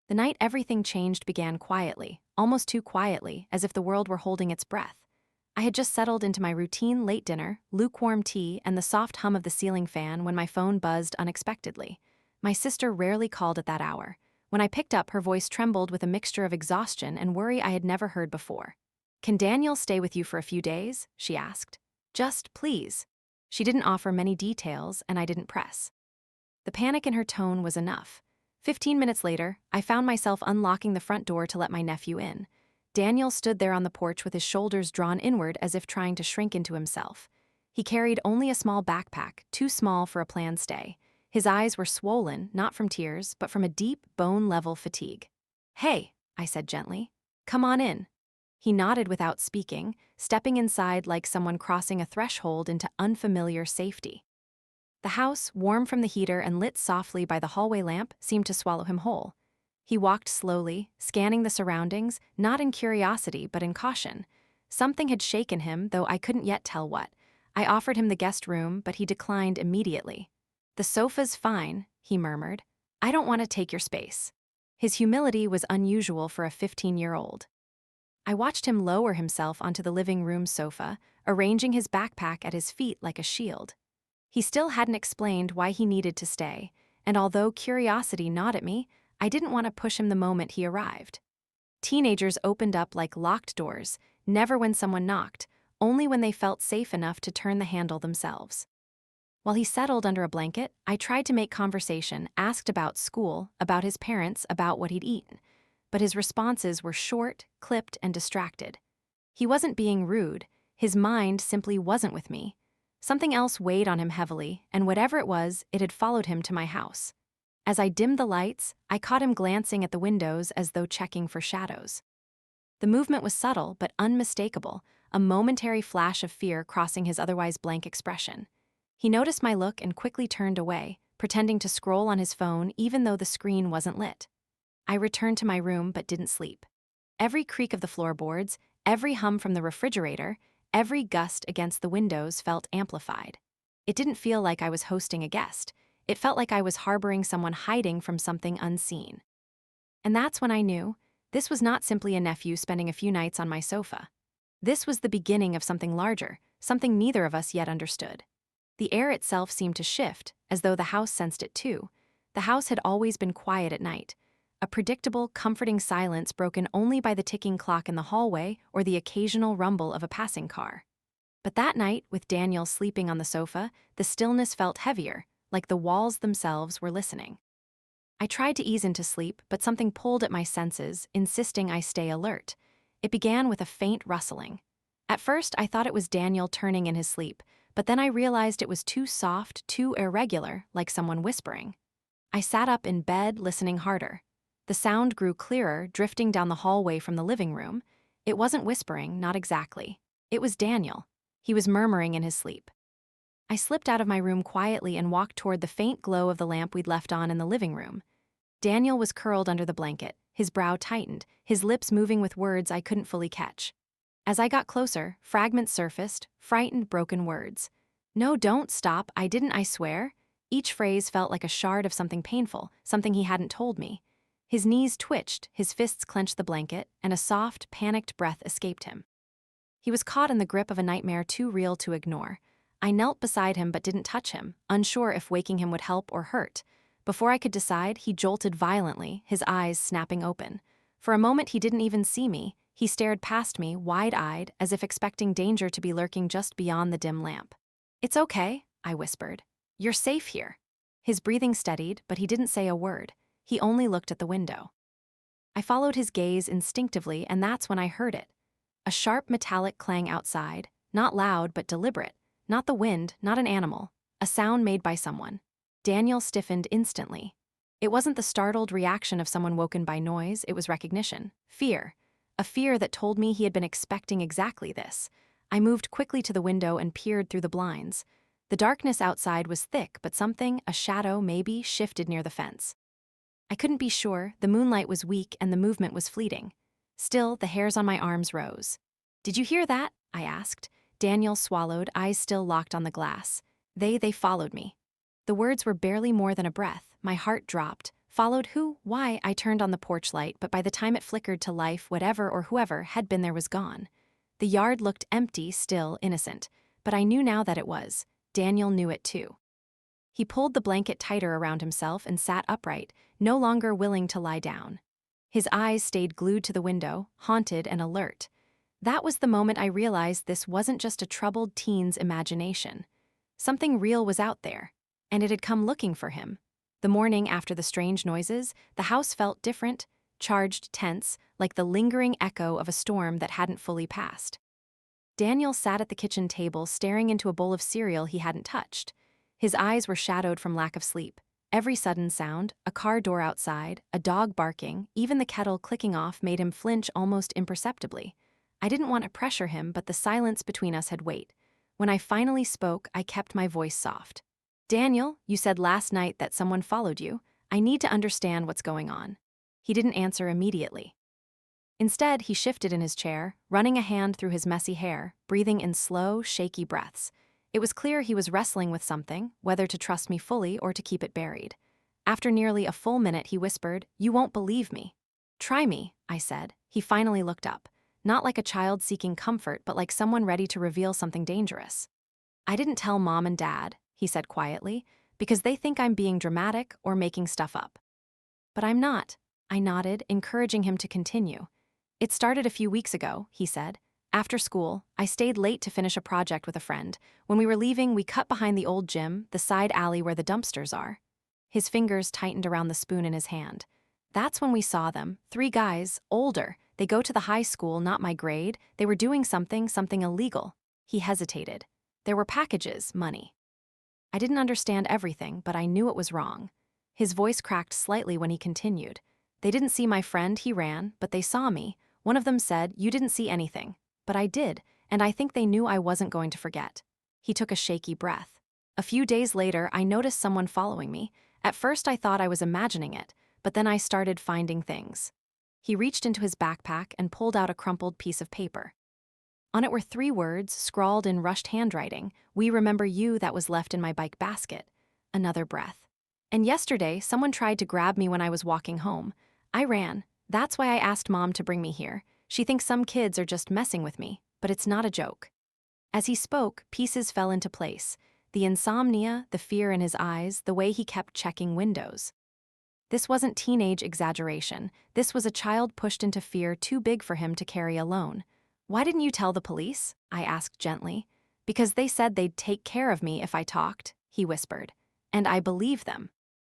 The night everything changed began quietly, almost too quietly, as if the world were holding its breath. I had just settled into my routine late dinner, lukewarm tea, and the soft hum of the ceiling fan when my phone buzzed unexpectedly. My sister rarely called at that hour. When I picked up, her voice trembled with a mixture of exhaustion and worry I had never heard before. "Can Daniel stay with you for a few days?" she asked. "Just, please." She didn't offer many details, and I didn't press. The panic in her tone was enough. 15 minutes later, I found myself unlocking the front door to let my nephew in. Daniel stood there on the porch with his shoulders drawn inward as if trying to shrink into himself. He carried only a small backpack, too small for a planned stay. His eyes were swollen, not from tears, but from a deep, bone-level fatigue. "Hey," I said gently. "Come on in." He nodded without speaking, stepping inside like someone crossing a threshold into unfamiliar safety. The house, warm from the heater and lit softly by the hallway lamp, seemed to swallow him whole. He walked slowly, scanning the surroundings, not in curiosity but in caution. Something had shaken him, though I couldn't yet tell what. I offered him the guest room, but he declined immediately. "The sofa's fine," he murmured. "I don't want to take your space." His humility was unusual for a 15-year-old. I watched him lower himself onto the living room sofa, arranging his backpack at his feet like a shield. He still hadn't explained why he needed to stay, and although curiosity gnawed at me, I didn't want to push him the moment he arrived. Teenagers opened up like locked doors, never when someone knocked, only when they felt safe enough to turn the handle themselves. While he settled under a blanket, I tried to make conversation, asked about school, about his parents, about what he'd eaten. But his responses were short, clipped, and distracted. He wasn't being rude, his mind simply wasn't with me. Something else weighed on him heavily, and whatever it was, it had followed him to my house. As I dimmed the lights, I caught him glancing at the windows as though checking for shadows. The movement was subtle but unmistakable, a momentary flash of fear crossing his otherwise blank expression. He noticed my look and quickly turned away, pretending to scroll on his phone even though the screen wasn't lit. I returned to my room but didn't sleep. Every creak of the floorboards, every hum from the refrigerator, every gust against the windows felt amplified. It didn't feel like I was hosting a guest. It felt like I was harboring someone hiding from something unseen. And that's when I knew this was not simply a nephew spending a few nights on my sofa. This was the beginning of something larger, something neither of us yet understood. The air itself seemed to shift, as though the house sensed it too. The house had always been quiet at night. A predictable, comforting silence broken only by the ticking clock in the hallway or the occasional rumble of a passing car. But that night, with Daniel sleeping on the sofa, the stillness felt heavier, like the walls themselves were listening. I tried to ease into sleep, but something pulled at my senses, insisting I stay alert. It began with a faint rustling. At first, I thought it was Daniel turning in his sleep, but then I realized it was too soft, too irregular, like someone whispering. I sat up in bed, listening harder. The sound grew clearer, drifting down the hallway from the living room. It wasn't whispering, not exactly. It was Daniel. He was murmuring in his sleep. I slipped out of my room quietly and walked toward the faint glow of the lamp we'd left on in the living room. Daniel was curled under the blanket, his brow tightened, his lips moving with words I couldn't fully catch. As I got closer, fragments surfaced, frightened, broken words. "No, don't stop, I didn't, I swear." Each phrase felt like a shard of something painful, something he hadn't told me. His knees twitched, his fists clenched the blanket, and a soft, panicked breath escaped him. He was caught in the grip of a nightmare too real to ignore. I knelt beside him but didn't touch him, unsure if waking him would help or hurt. Before I could decide, he jolted violently, his eyes snapping open. For a moment he didn't even see me. He stared past me, wide-eyed, as if expecting danger to be lurking just beyond the dim lamp. "It's okay," I whispered. "You're safe here." His breathing steadied, but he didn't say a word. He only looked at the window. I followed his gaze instinctively, and that's when I heard it. A sharp metallic clang outside, not loud but deliberate. Not the wind, not an animal. A sound made by someone. Daniel stiffened instantly. It wasn't the startled reaction of someone woken by noise, it was recognition. Fear. A fear that told me he had been expecting exactly this. I moved quickly to the window and peered through the blinds. The darkness outside was thick, but something, a shadow maybe, shifted near the fence. I couldn't be sure, the moonlight was weak and the movement was fleeting. Still, the hairs on my arms rose. "Did you hear that?" I asked. Daniel swallowed, eyes still locked on the glass. They followed me. The words were barely more than a breath. My heart dropped. Followed who, why, I turned on the porch light, but by the time it flickered to life, whatever or whoever had been there was gone. The yard looked empty, still, innocent, but I knew now that it was. Daniel knew it too. He pulled the blanket tighter around himself and sat upright, no longer willing to lie down. His eyes stayed glued to the window, haunted and alert. That was the moment I realized this wasn't just a troubled teen's imagination. Something real was out there, and it had come looking for him. The morning after the strange noises, the house felt different, charged, tense, like the lingering echo of a storm that hadn't fully passed. Daniel sat at the kitchen table staring into a bowl of cereal he hadn't touched. His eyes were shadowed from lack of sleep. Every sudden sound, a car door outside, a dog barking, even the kettle clicking off made him flinch almost imperceptibly. I didn't want to pressure him, but the silence between us had weight. When I finally spoke, I kept my voice soft. "Daniel, you said last night that someone followed you. I need to understand what's going on." He didn't answer immediately. Instead, he shifted in his chair, running a hand through his messy hair, breathing in slow, shaky breaths. It was clear he was wrestling with something, whether to trust me fully or to keep it buried. After nearly a full minute, he whispered, "You won't believe me." "Try me," I said. He finally looked up, not like a child seeking comfort, but like someone ready to reveal something dangerous. "I didn't tell Mom and Dad," he said quietly, "because they think I'm being dramatic or making stuff up." "But I'm not," I nodded, encouraging him to continue. "It started a few weeks ago," he said. "After school, I stayed late to finish a project with a friend. When we were leaving, we cut behind the old gym, the side alley where the dumpsters are." His fingers tightened around the spoon in his hand. "That's when we saw them, 3 guys, older. They go to the high school, not my grade. They were doing something illegal." He hesitated. "There were packages, money." I didn't understand everything, but I knew it was wrong. His voice cracked slightly when he continued. "They didn't see my friend, he ran, but they saw me. One of them said, 'You didn't see anything.' But I did, and I think they knew I wasn't going to forget." He took a shaky breath. "A few days later, I noticed someone following me. At first I thought I was imagining it, but then I started finding things." He reached into his backpack and pulled out a crumpled piece of paper. On it were 3 words, scrawled in rushed handwriting. "We remember you," that was left in my bike basket. Another breath. "And yesterday, someone tried to grab me when I was walking home. I ran. That's why I asked Mom to bring me here. She thinks some kids are just messing with me, but it's not a joke." As he spoke, pieces fell into place. The insomnia, the fear in his eyes, the way he kept checking windows. This wasn't teenage exaggeration. This was a child pushed into fear too big for him to carry alone. "Why didn't you tell the police?" I asked gently. "Because they said they'd take care of me if I talked," he whispered. "And I believe them."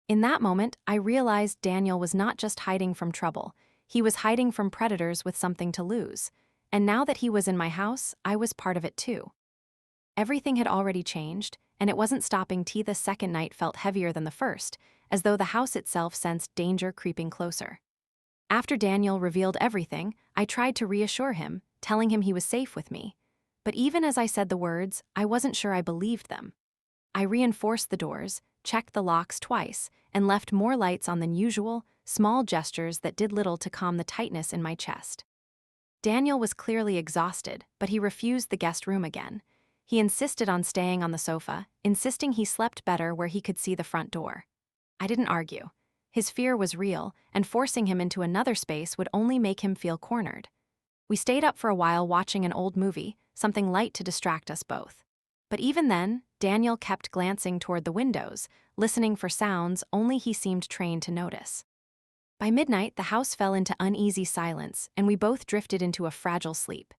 In that moment, I realized Daniel was not just hiding from trouble. He was hiding from predators with something to lose. And now that he was in my house, I was part of it too. Everything had already changed, and it wasn't stopping. The second night felt heavier than the first, as though the house itself sensed danger creeping closer. After Daniel revealed everything, I tried to reassure him, telling him he was safe with me. But even as I said the words, I wasn't sure I believed them. I reinforced the doors, checked the locks twice, and left more lights on than usual, small gestures that did little to calm the tightness in my chest. Daniel was clearly exhausted, but he refused the guest room again. He insisted on staying on the sofa, insisting he slept better where he could see the front door. I didn't argue. His fear was real, and forcing him into another space would only make him feel cornered. We stayed up for a while watching an old movie, something light to distract us both. But even then, Daniel kept glancing toward the windows, listening for sounds only he seemed trained to notice. By midnight, the house fell into uneasy silence, and we both drifted into a fragile sleep.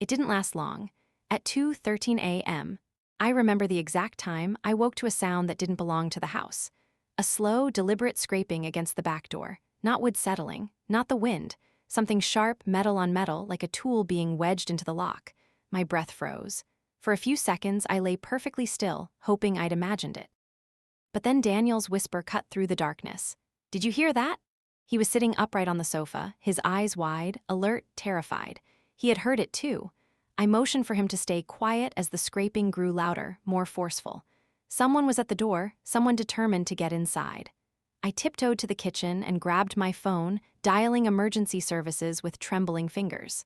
It didn't last long. At 2:13 a.m., I remember the exact time, I woke to a sound that didn't belong to the house. A slow, deliberate scraping against the back door, not wood settling, not the wind, something sharp, metal on metal, like a tool being wedged into the lock. My breath froze. For a few seconds, I lay perfectly still, hoping I'd imagined it. But then Daniel's whisper cut through the darkness. "Did you hear that?" He was sitting upright on the sofa, his eyes wide, alert, terrified. He had heard it too. I motioned for him to stay quiet as the scraping grew louder, more forceful. Someone was at the door, someone determined to get inside. I tiptoed to the kitchen and grabbed my phone, dialing emergency services with trembling fingers.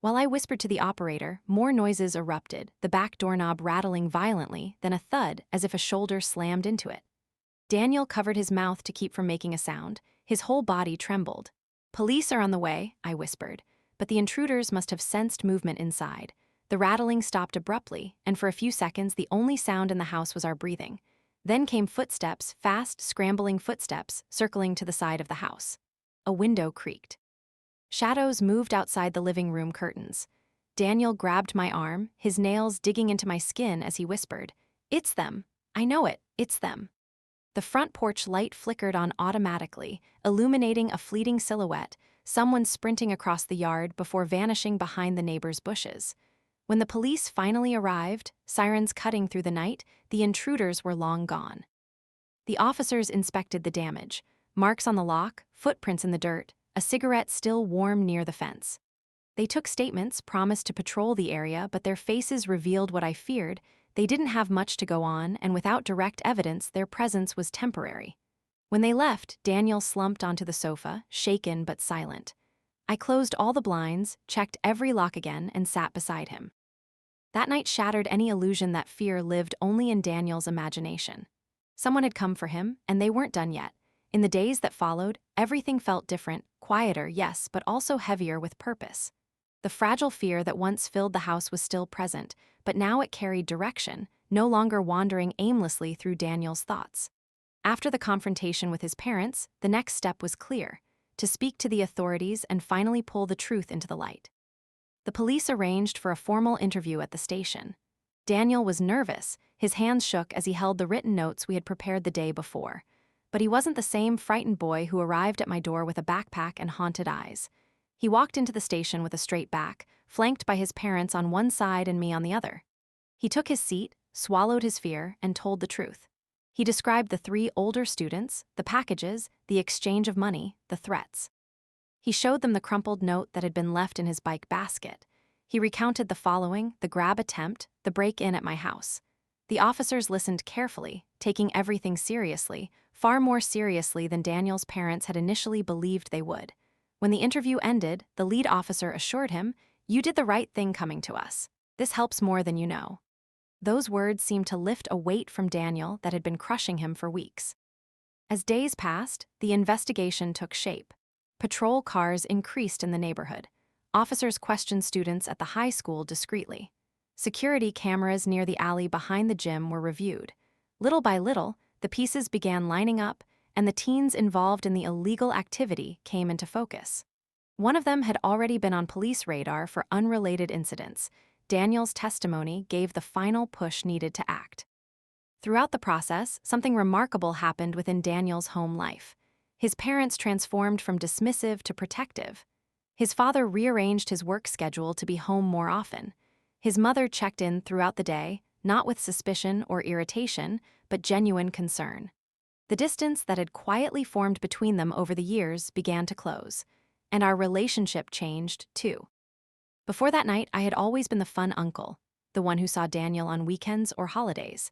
While I whispered to the operator, more noises erupted, the back doorknob rattling violently, then a thud as if a shoulder slammed into it. Daniel covered his mouth to keep from making a sound. His whole body trembled. "Police are on the way," I whispered, but the intruders must have sensed movement inside. The rattling stopped abruptly, and for a few seconds the only sound in the house was our breathing. Then came footsteps, fast, scrambling footsteps, circling to the side of the house. A window creaked. Shadows moved outside the living room curtains. Daniel grabbed my arm, his nails digging into my skin as he whispered, "It's them. I know it. It's them." The front porch light flickered on automatically, illuminating a fleeting silhouette, someone sprinting across the yard before vanishing behind the neighbor's bushes. When the police finally arrived, sirens cutting through the night, the intruders were long gone. The officers inspected the damage: marks on the lock, footprints in the dirt, a cigarette still warm near the fence. They took statements, promised to patrol the area, but their faces revealed what I feared. They didn't have much to go on, and without direct evidence, their presence was temporary. When they left, Daniel slumped onto the sofa, shaken but silent. I closed all the blinds, checked every lock again, and sat beside him. That night shattered any illusion that fear lived only in Daniel's imagination. Someone had come for him, and they weren't done yet. In the days that followed, everything felt different, quieter, yes, but also heavier with purpose. The fragile fear that once filled the house was still present, but now it carried direction, no longer wandering aimlessly through Daniel's thoughts. After the confrontation with his parents, the next step was clear: to speak to the authorities and finally pull the truth into the light. The police arranged for a formal interview at the station. Daniel was nervous, his hands shook as he held the written notes we had prepared the day before. But he wasn't the same frightened boy who arrived at my door with a backpack and haunted eyes. He walked into the station with a straight back, flanked by his parents on one side and me on the other. He took his seat, swallowed his fear, and told the truth. He described the 3 older students, the packages, the exchange of money, the threats. He showed them the crumpled note that had been left in his bike basket. He recounted the following: the grab attempt, the break-in at my house. The officers listened carefully, taking everything seriously, far more seriously than Daniel's parents had initially believed they would. When the interview ended, the lead officer assured him, "You did the right thing coming to us. This helps more than you know." Those words seemed to lift a weight from Daniel that had been crushing him for weeks. As days passed, the investigation took shape. Patrol cars increased in the neighborhood. Officers questioned students at the high school discreetly. Security cameras near the alley behind the gym were reviewed. Little by little, the pieces began lining up, and the teens involved in the illegal activity came into focus. One of them had already been on police radar for unrelated incidents. Daniel's testimony gave the final push needed to act. Throughout the process, something remarkable happened within Daniel's home life. His parents transformed from dismissive to protective. His father rearranged his work schedule to be home more often. His mother checked in throughout the day, not with suspicion or irritation, but genuine concern. The distance that had quietly formed between them over the years began to close, and our relationship changed, too. Before that night, I had always been the fun uncle, the one who saw Daniel on weekends or holidays.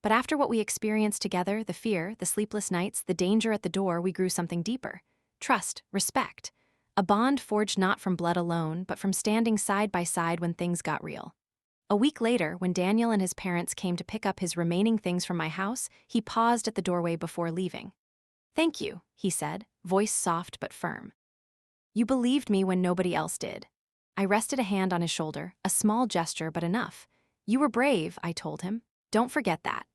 But after what we experienced together, the fear, the sleepless nights, the danger at the door, we grew something deeper. Trust, respect. A bond forged not from blood alone, but from standing side by side when things got real. A week later, when Daniel and his parents came to pick up his remaining things from my house, he paused at the doorway before leaving. "Thank you," he said, voice soft but firm. "You believed me when nobody else did." I rested a hand on his shoulder, a small gesture but enough. "You were brave," I told him. "Don't forget that."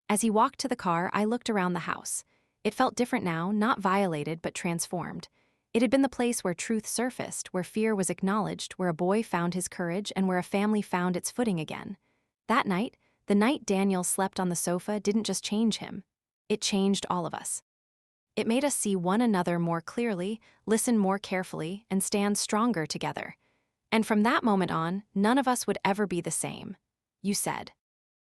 As he walked to the car, I looked around the house. It felt different now, not violated but transformed. It had been the place where truth surfaced, where fear was acknowledged, where a boy found his courage, and where a family found its footing again. That night, the night Daniel slept on the sofa, didn't just change him. It changed all of us. It made us see one another more clearly, listen more carefully, and stand stronger together. And from that moment on, none of us would ever be the same. "You said,"